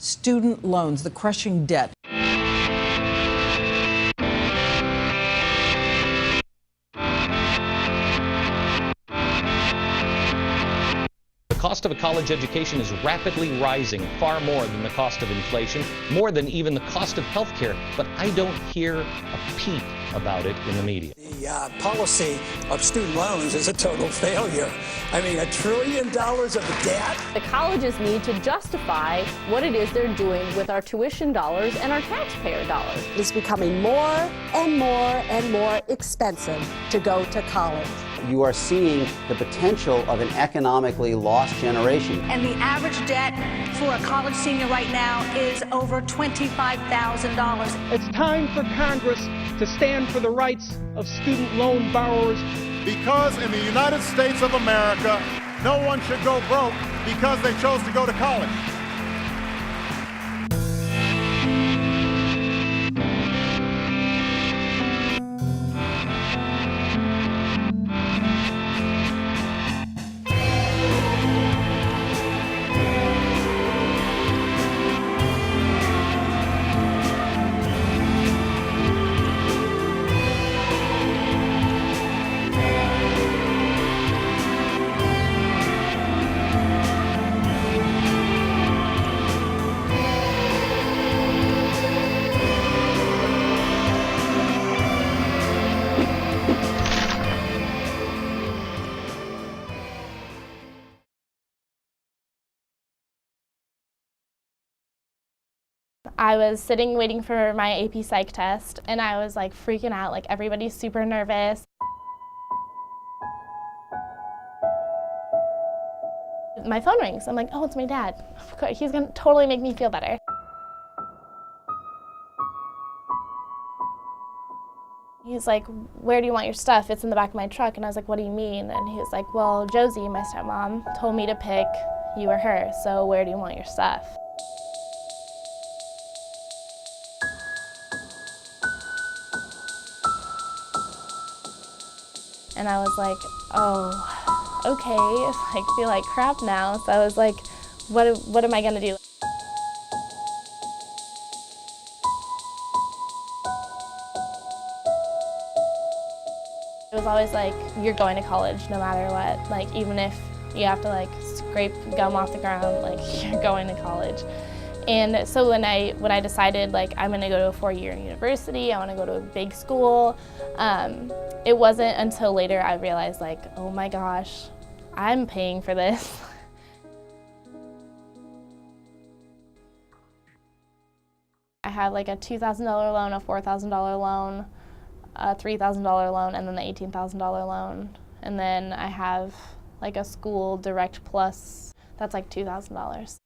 student loans, the crushing debt. The cost of a college education is rapidly rising, far more than the cost of inflation, more than even the cost of health care, but I don't hear a peep about it in the media. The policy of student loans is a total failure. I mean, $1 trillion of debt. The colleges need to justify what it is they're doing with our tuition dollars and our taxpayer dollars. It's becoming more and more and more expensive to go to college. You are seeing the potential of an economically lost generation. And the average debt for a college senior right now is over $25,000. It's time for Congress to stand for the rights of student loan borrowers. Because in the United States of America, no one should go broke because they chose to go to college. I was sitting waiting for my AP Psych test, and I was like freaking out, like everybody's super nervous. My phone rings. I'm like, oh, it's my dad. He's gonna totally make me feel better. He's like, where do you want your stuff? It's in the back of my truck. And I was like, what do you mean? And he was like, well, Josie, my stepmom, told me to pick you or her, so where do you want your stuff? And I was like, oh, okay, I feel like crap now. So I was like, what am I gonna do? It was always like, you're going to college no matter what. Like, even if you have to like scrape gum off the ground, like you're going to college. And so when I decided like I'm gonna go to a 4-year university, I wanna go to a big school, it wasn't until later I realized like, oh my gosh, I'm paying for this. I had like a $2,000 loan, a $4,000 loan, a $3,000 loan, and then the $18,000 loan. And then I have like a school direct plus, that's like $2,000.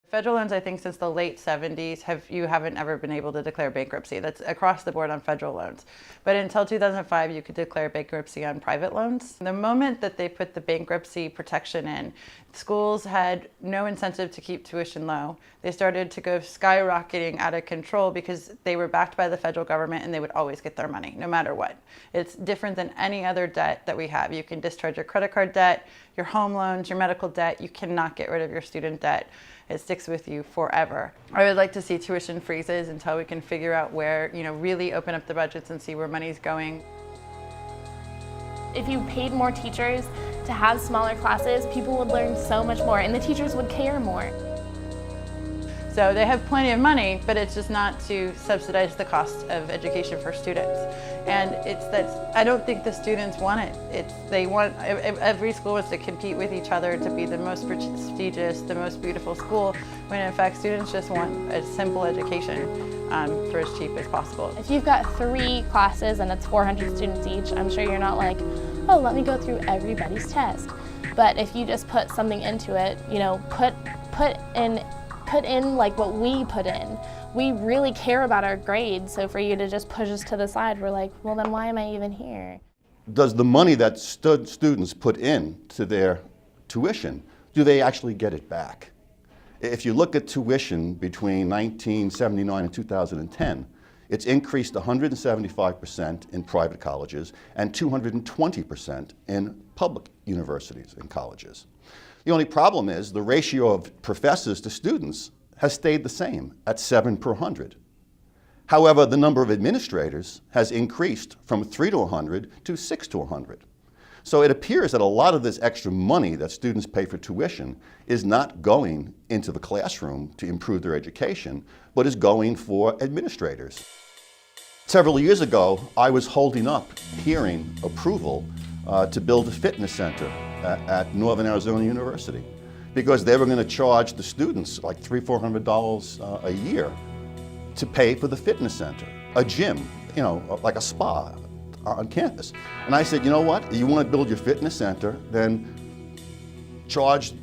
Federal loans, I think, since the late 70s, you haven't ever been able to declare bankruptcy. That's across the board on federal loans. But until 2005, you could declare bankruptcy on private loans. The moment that they put the bankruptcy protection in, schools had no incentive to keep tuition low. They started to go skyrocketing out of control because they were backed by the federal government and they would always get their money, no matter what. It's different than any other debt that we have. You can discharge your credit card debt, your home loans, your medical debt. You cannot get rid of your student debt. It sticks with you forever. I would like to see tuition freezes until we can figure out where, really open up the budgets and see where money's going. If you paid more teachers to have smaller classes, people would learn so much more and the teachers would care more. So they have plenty of money, but it's just not to subsidize the cost of education for students. And I don't think the students want it. Every school wants to compete with each other to be the most prestigious, the most beautiful school, when in fact students just want a simple education for as cheap as possible. If you've got 3 classes and it's 400 students each, I'm sure you're not like, oh, let me go through everybody's test. But if you just put something into it, put in like what we put in. We really care about our grades, so for you to just push us to the side, we're like, well then why am I even here? Does the money that students put in to their tuition, do they actually get it back? If you look at tuition between 1979 and 2010, It's increased 175% in private colleges and 220% in public universities and colleges. The only problem is the ratio of professors to students has stayed the same at 7 per 100. However, the number of administrators has increased from 3 to 100 to 6 to 100. So it appears that a lot of this extra money that students pay for tuition is not going into the classroom to improve their education, but is going for administrators. Several years ago, I was holding up hearing approval to build a fitness center at Northern Arizona University because they were going to charge the students like $300–400 a year to pay for the fitness center, a gym, you know, like a spa on campus. And I said, you know what, you want to build your fitness center, then charge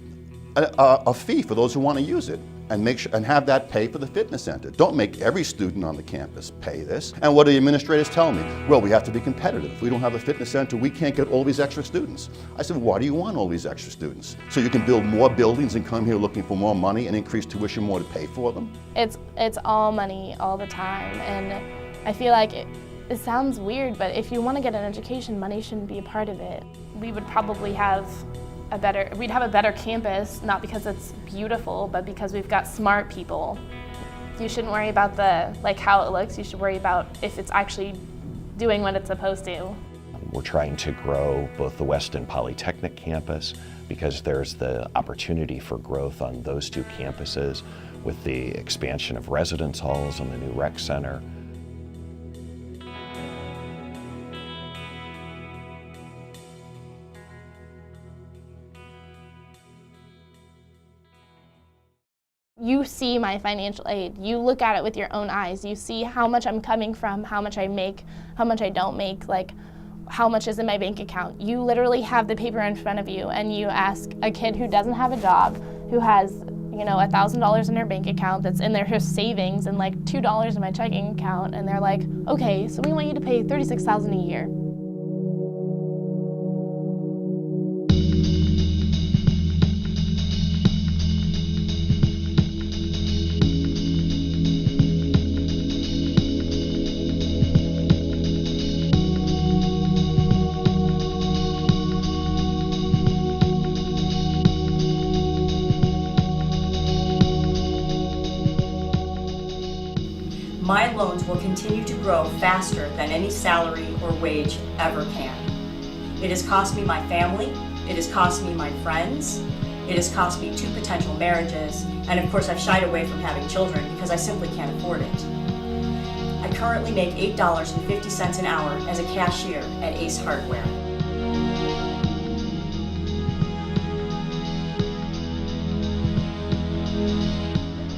a fee for those who want to use it and make sure, and have that pay for the fitness center. Don't make every student on the campus pay this. And what do the administrators tell me? Well, we have to be competitive. If we don't have a fitness center, we can't get all these extra students. I said, why do you want all these extra students? So you can build more buildings and come here looking for more money and increase tuition more to pay for them? It's all money all the time, and I feel like it sounds weird, but if you want to get an education, money shouldn't be a part of it. We would probably have we'd have a better campus, not because it's beautiful, but because we've got smart people. You shouldn't worry about how it looks, you should worry about if it's actually doing what it's supposed to. We're trying to grow both the Weston Polytechnic campus because there's the opportunity for growth on those two campuses with the expansion of residence halls and the new rec center. You see my financial aid. You look at it with your own eyes. You see how much I'm coming from, how much I make, how much I don't make, like how much is in my bank account. You literally have the paper in front of you and you ask a kid who doesn't have a job, who has, you know, $1,000 in their bank account that's in their savings and like $2 in my checking account, and they're like, okay, so we want you to pay $36,000 a year. My loans will continue to grow faster than any salary or wage ever can. It has cost me my family, it has cost me my friends, it has cost me 2 potential marriages, and of course I've shied away from having children because I simply can't afford it. I currently make $8.50 an hour as a cashier at Ace Hardware.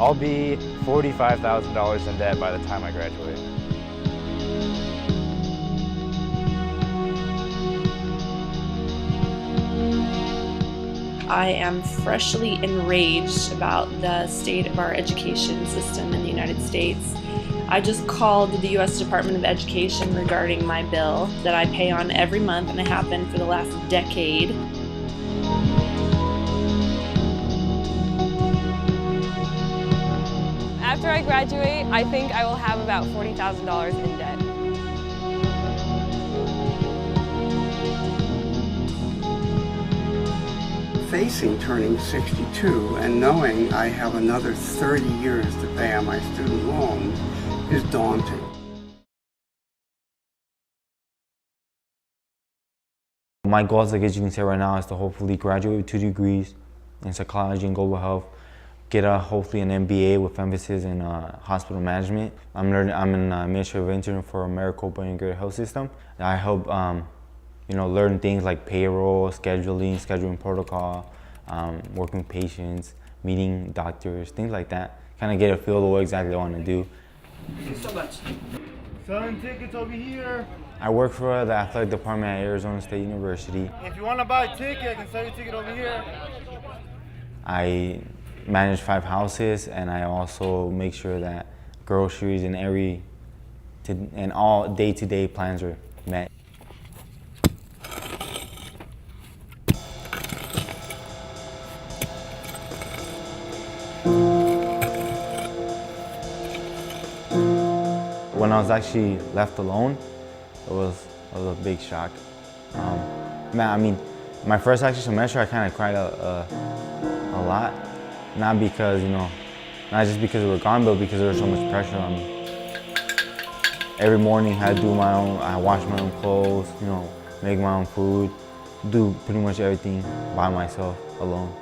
I'll be $45,000 in debt by the time I graduate. I am freshly enraged about the state of our education system in the United States. I just called the U.S. Department of Education regarding my bill that I pay on every month, and I have been for the last decade. After I graduate, I think I will have about $40,000 in debt. Facing turning 62 and knowing I have another 30 years to pay on my student loans is daunting. My goals, like as you can see right now, is to hopefully graduate with 2 degrees in psychology and global health, get hopefully an MBA with emphasis in hospital management. I'm an administrative intern for Maricopa Integrated Health System. I help learn things like payroll, scheduling protocol, working with patients, meeting doctors, things like that. Kind of get a feel of what exactly I want to do. Thanks so much. Selling tickets over here. I work for the athletic department at Arizona State University. If you want to buy a ticket, I can sell you a ticket over here. I manage 5 houses, and I also make sure that groceries and all day-to-day plans are met. When when I was actually left alone, it was a big shock. Man, I mean, my first actual semester, I kind of cried a lot. Not because, not just because we were gone, but because there was so much pressure on me. Every morning I had to do my own, I wash my own clothes, make my own food, do pretty much everything by myself, alone.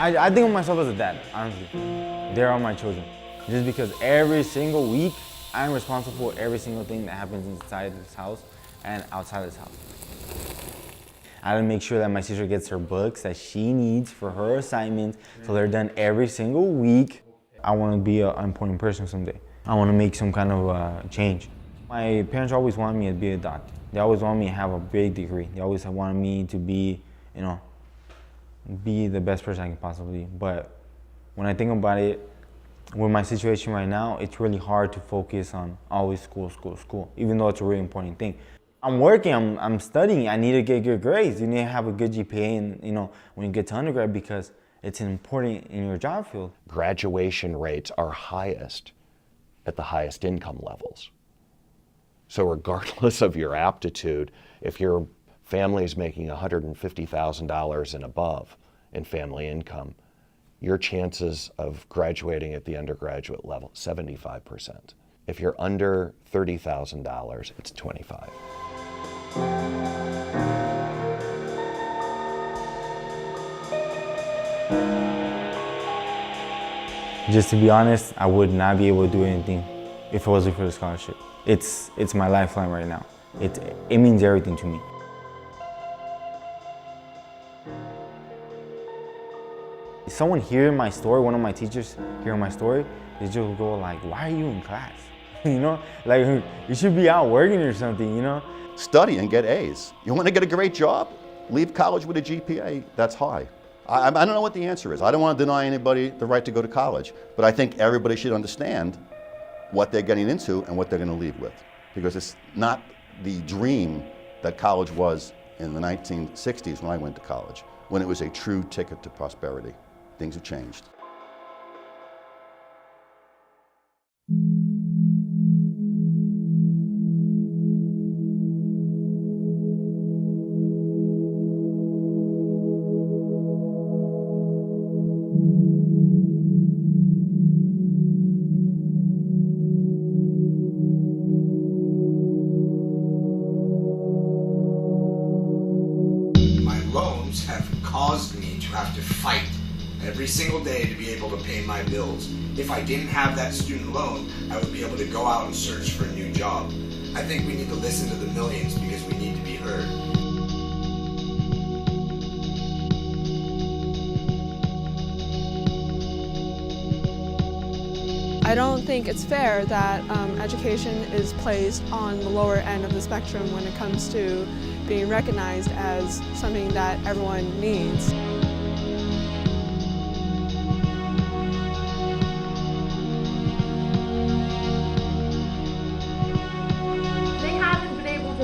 I think of myself as a dad, honestly. They are my children. Just because every single week, I'm responsible for every single thing that happens inside this house and outside this house. I gotta make sure that my sister gets her books that she needs for her assignments, so they're done every single week. I wanna be an important person someday. I wanna make some kind of change. My parents always wanted me to be a doctor. They always wanted me to have a big degree. They always wanted me to be, be the best person I can possibly be. But when I think about it, with my situation right now, it's really hard to focus on always school, even though it's a really important thing. I'm working, I'm studying, I need to get good grades. You need to have a good GPA and, when you get to undergrad, because it's important in your job field. Graduation rates are highest at the highest income levels. So regardless of your aptitude, if your family is making $150,000 and above in family income, your chances of graduating at the undergraduate level, 75%. If you're under $30,000, it's 25. Just to be honest, I would not be able to do anything if it wasn't for the scholarship. It's my lifeline right now. It means everything to me. Someone hearing my story, one of my teachers hearing my story, they just go like, why are you in class? Like you should be out working or something, Study and get A's. You want to get a great job? Leave college with a GPA that's high. I don't know what the answer is. I don't want to deny anybody the right to go to college, but I think everybody should understand what they're getting into and what they're going to leave with. Because it's not the dream that college was in the 1960s when I went to college, when it was a true ticket to prosperity. Things have changed. Every single day to be able to pay my bills. If I didn't have that student loan, I would be able to go out and search for a new job. I think we need to listen to the millions because we need to be heard. I don't think it's fair that education is placed on the lower end of the spectrum when it comes to being recognized as something that everyone needs.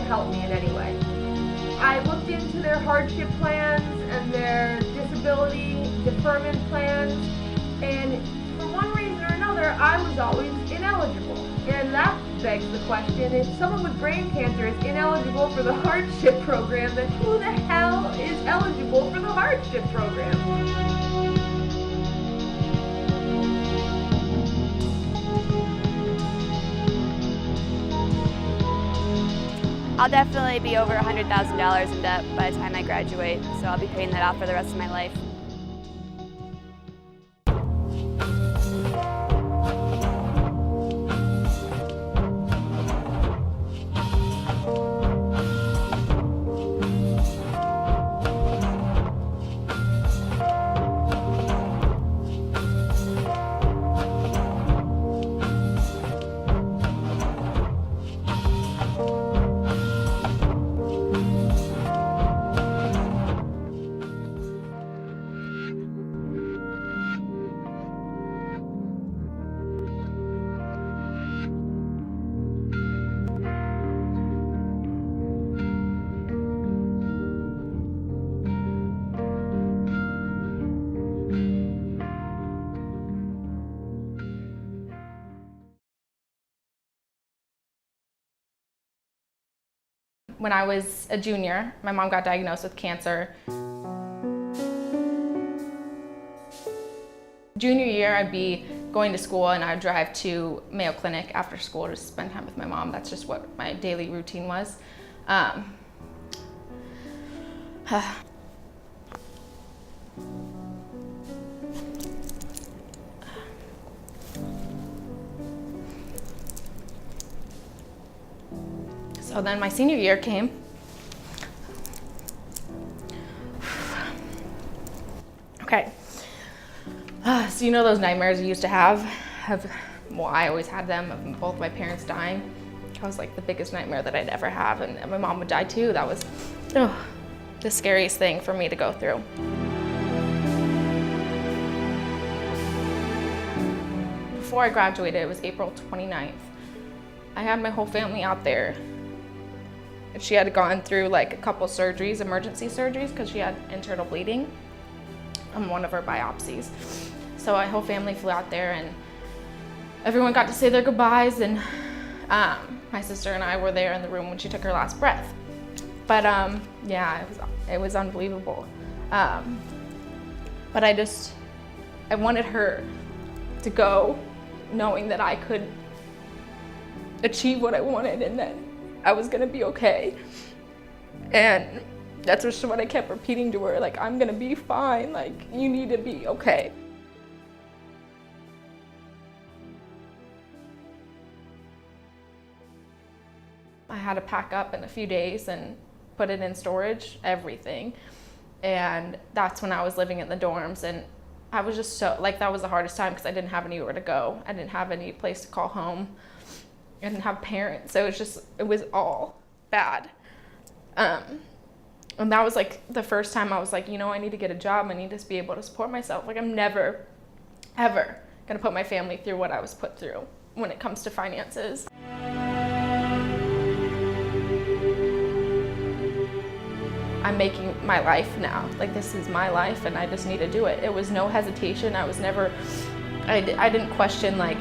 Help me in any way. I looked into their hardship plans and their disability deferment plans, and for one reason or another, I was always ineligible. And that begs the question, if someone with brain cancer is ineligible for the hardship program, then who the hell is eligible for the hardship program? I'll definitely be over $100,000 in debt by the time I graduate, so I'll be paying that off for the rest of my life. When I was a junior, my mom got diagnosed with cancer. Junior year, I'd be going to school and I'd drive to Mayo Clinic after school to spend time with my mom. That's just what my daily routine was. So then my senior year came. Okay. So you know those nightmares you used to have? Well, I always had them of both my parents dying. That was like the biggest nightmare that I'd ever have, and my mom would die too. That was the scariest thing for me to go through. Before I graduated, it was April 29th. I had my whole family out there. She had gone through like a couple surgeries, emergency surgeries, because she had internal bleeding on one of her biopsies. So my whole family flew out there and everyone got to say their goodbyes, and my sister and I were there in the room when she took her last breath. But yeah, it was unbelievable. But I wanted her to go knowing that I could achieve what I wanted and that I was gonna be okay. And that's just what I kept repeating to her, like, I'm gonna be fine, like, you need to be okay. I had to pack up in a few days and put it in storage, everything. And that's when I was living in the dorms, and I was just so, like, that was the hardest time because I didn't have anywhere to go. I didn't have any place to call home. I didn't have parents, so it was all bad. And that was like the first time I was like, you know, I need to get a job. I need to be able to support myself. Like, I'm never, ever gonna put my family through what I was put through when it comes to finances. I'm making my life now. Like, this is my life and I just need to do it. It was no hesitation. I was never, I didn't question, like,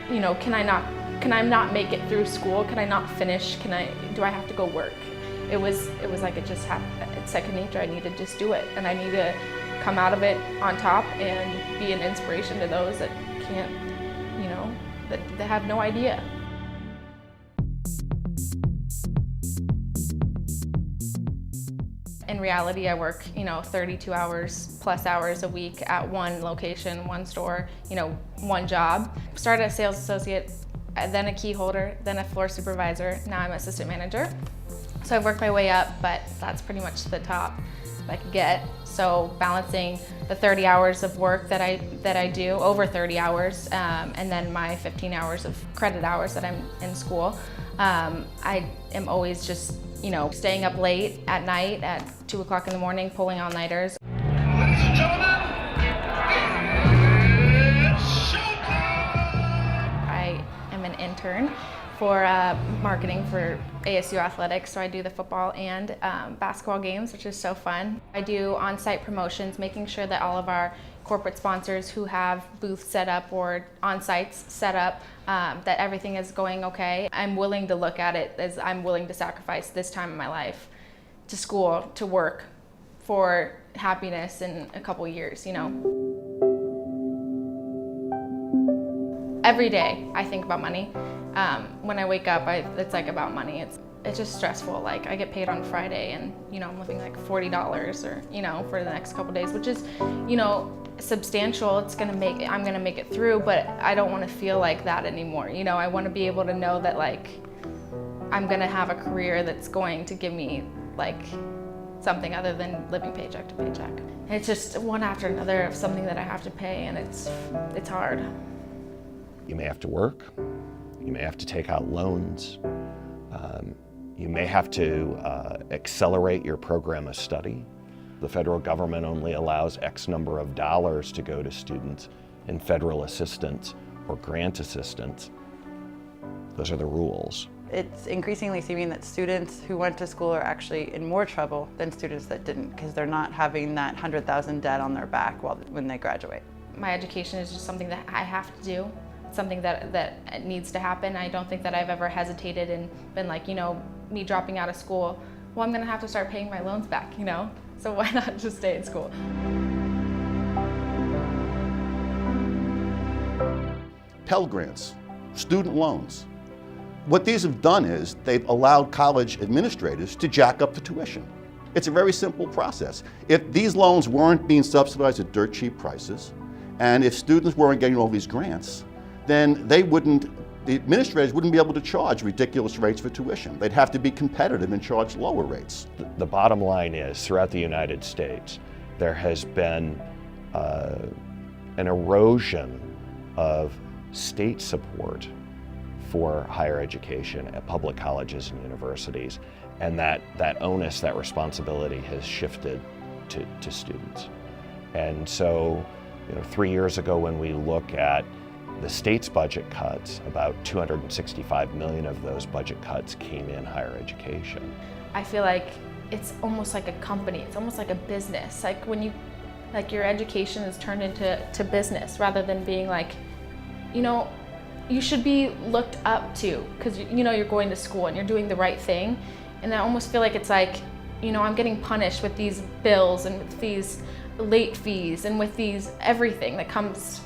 you know, can I not make it through school? Can I not finish? Do I have to go work? It was like it just happened. It's second nature. I need to just do it, and I need to come out of it on top and be an inspiration to those that can't, you know, that have no idea. In reality, I work, you know, 32 hours plus hours a week at one location, one store, you know, one job. Started as sales associate, then a key holder, then a floor supervisor. Now I'm assistant manager. So I've worked my way up, but that's pretty much the top I could get. So balancing the 30 hours of work that I do, over 30 hours, and then my 15 hours of credit hours that I'm in school. I am always just, you know, staying up late at night at 2 o'clock in the morning, pulling all-nighters. Ladies and gentlemen, it's showtime! I am an intern for marketing for ASU Athletics, so I do the football and basketball games, which is so fun. I do on-site promotions, making sure that all of our corporate sponsors who have booths set up or on-sites set up, that everything is going okay. I'm willing to look at it as I'm willing to sacrifice this time in my life to school, to work, for happiness in a couple years, you know. Every day I think about money. When I wake up, it's like about money. It's just stressful. Like, I get paid on Friday and, you know, I'm living like $40 or, you know, for the next couple days, which is, you know, substantial. I'm gonna make it through, but I don't want to feel like that anymore. You know, I want to be able to know that, like, I'm gonna have a career that's going to give me, like, something other than living paycheck to paycheck. It's just one after another of something that I have to pay, and it's hard. You may have to work, you may have to take out loans, you may have to accelerate your program of study. The federal government only allows X number of dollars to go to students in federal assistance or grant assistance. Those are the rules. It's increasingly seeming that students who went to school are actually in more trouble than students that didn't, because they're not having that $100,000 debt on their back when they graduate. My education is just something that I have to do. something that needs to happen. I don't think that I've ever hesitated and been like, you know, me dropping out of school, well, I'm gonna have to start paying my loans back, you know? So why not just stay in school? Pell Grants, student loans. What these have done is they've allowed college administrators to jack up the tuition. It's a very simple process. If these loans weren't being subsidized at dirt cheap prices, and if students weren't getting all these grants, then the administrators wouldn't be able to charge ridiculous rates for tuition. They'd have to be competitive and charge lower rates. The bottom line is, throughout the United States, there has been an erosion of state support for higher education at public colleges and universities, and that onus, that responsibility has shifted to students. And so, you know, 3 years ago when we look at the state's budget cuts, about $265 million of those budget cuts came in higher education. I feel like it's almost like a company, it's almost like a business. Like when your education is turned into business rather than being like, you know, you should be looked up to because you know you're going to school and you're doing the right thing. And I almost feel like it's like, you know, I'm getting punished with these bills and with these late fees and with these everything that comes,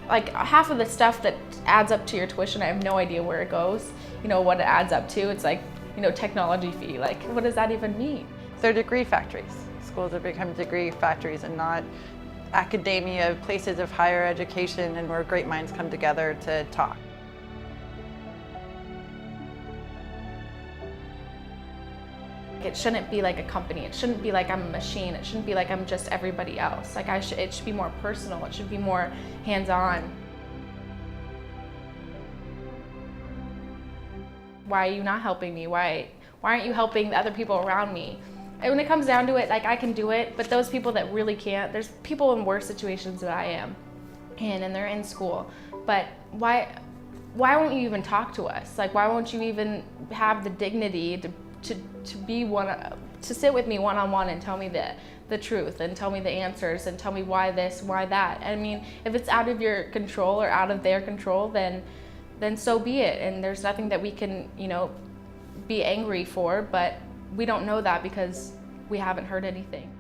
like half of the stuff that adds up to your tuition, I have no idea where it goes, you know, what it adds up to. It's like, you know, technology fee, like what does that even mean? They're degree factories. Schools have become degree factories and not academia, places of higher education and where great minds come together to talk. It shouldn't be like a company. It shouldn't be like I'm a machine. It shouldn't be like I'm just everybody else. Like it should be more personal. It should be more hands-on. Why are you not helping me? Why aren't you helping the other people around me? And when it comes down to it, like I can do it, but those people that really can't, there's people in worse situations than I am, and they're in school. But why won't you even talk to us? Like why won't you even have the dignity to sit with me one-on-one and tell me the truth and tell me the answers and tell me why this, why that. I mean, if it's out of your control or out of their control, then so be it. And there's nothing that we can, you know, be angry for, but we don't know that because we haven't heard anything.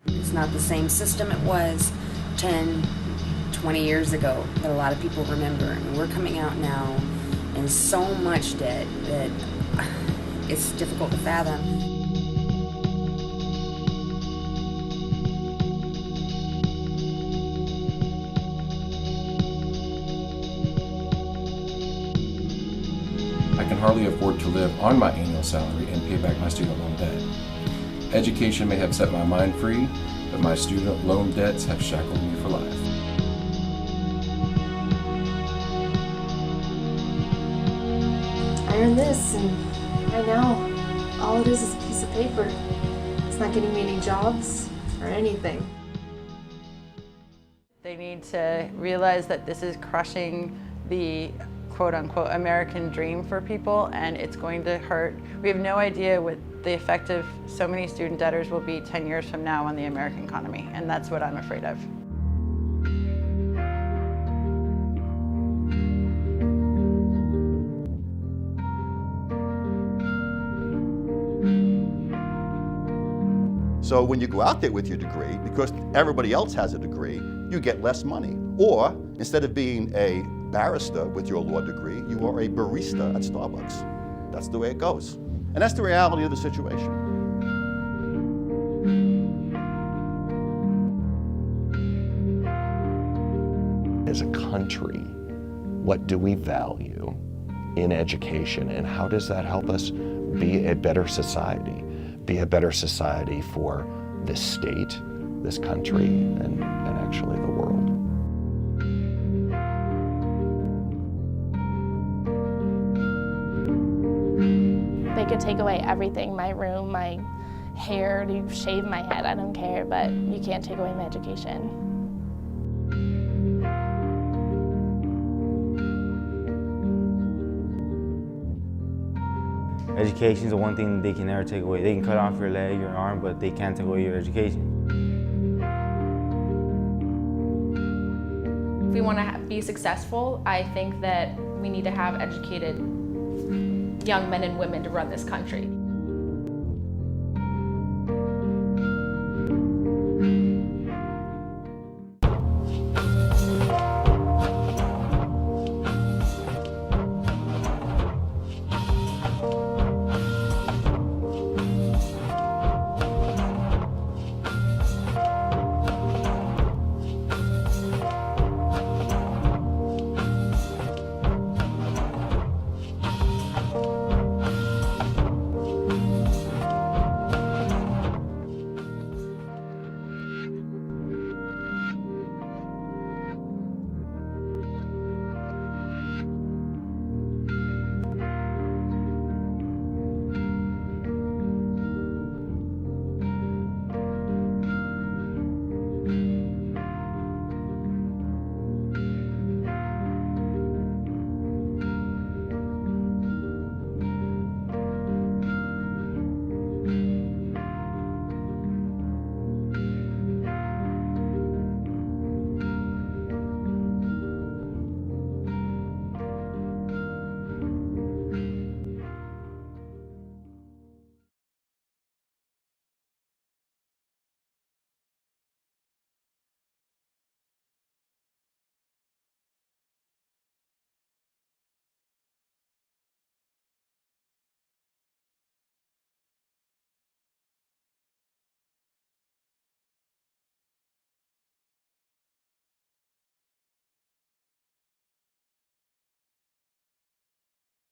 It's not the same system it was 10, 20 years ago that a lot of people remember. And we're coming out now in so much debt that it's difficult to fathom. I can hardly afford to live on my annual salary and pay back my student loan debt. Education may have set my mind free, but my student loan debts have shackled me for life. I earned this, and right now, all it is a piece of paper. It's not getting me any jobs or anything. They need to realize that this is crushing the quote-unquote American dream for people, and it's going to hurt. We have no idea what the effect of so many student debtors will be 10 years from now on the American economy, and that's what I'm afraid of. So when you go out there with your degree, because everybody else has a degree, you get less money. Or instead of being a barrister with your law degree, you are a barista at Starbucks. That's the way it goes. And that's the reality of the situation. As a country, what do we value in education, and how does that help us be a better society? Be a better society for this state, this country, and actually the world. They could take away everything, my room, my hair, to shave my head, I don't care, but you can't take away my education. Education is the one thing they can never take away. They can cut off your leg, your arm, but they can't take away your education. we want to be successful, I think that we need to have educated young men and women to run this country.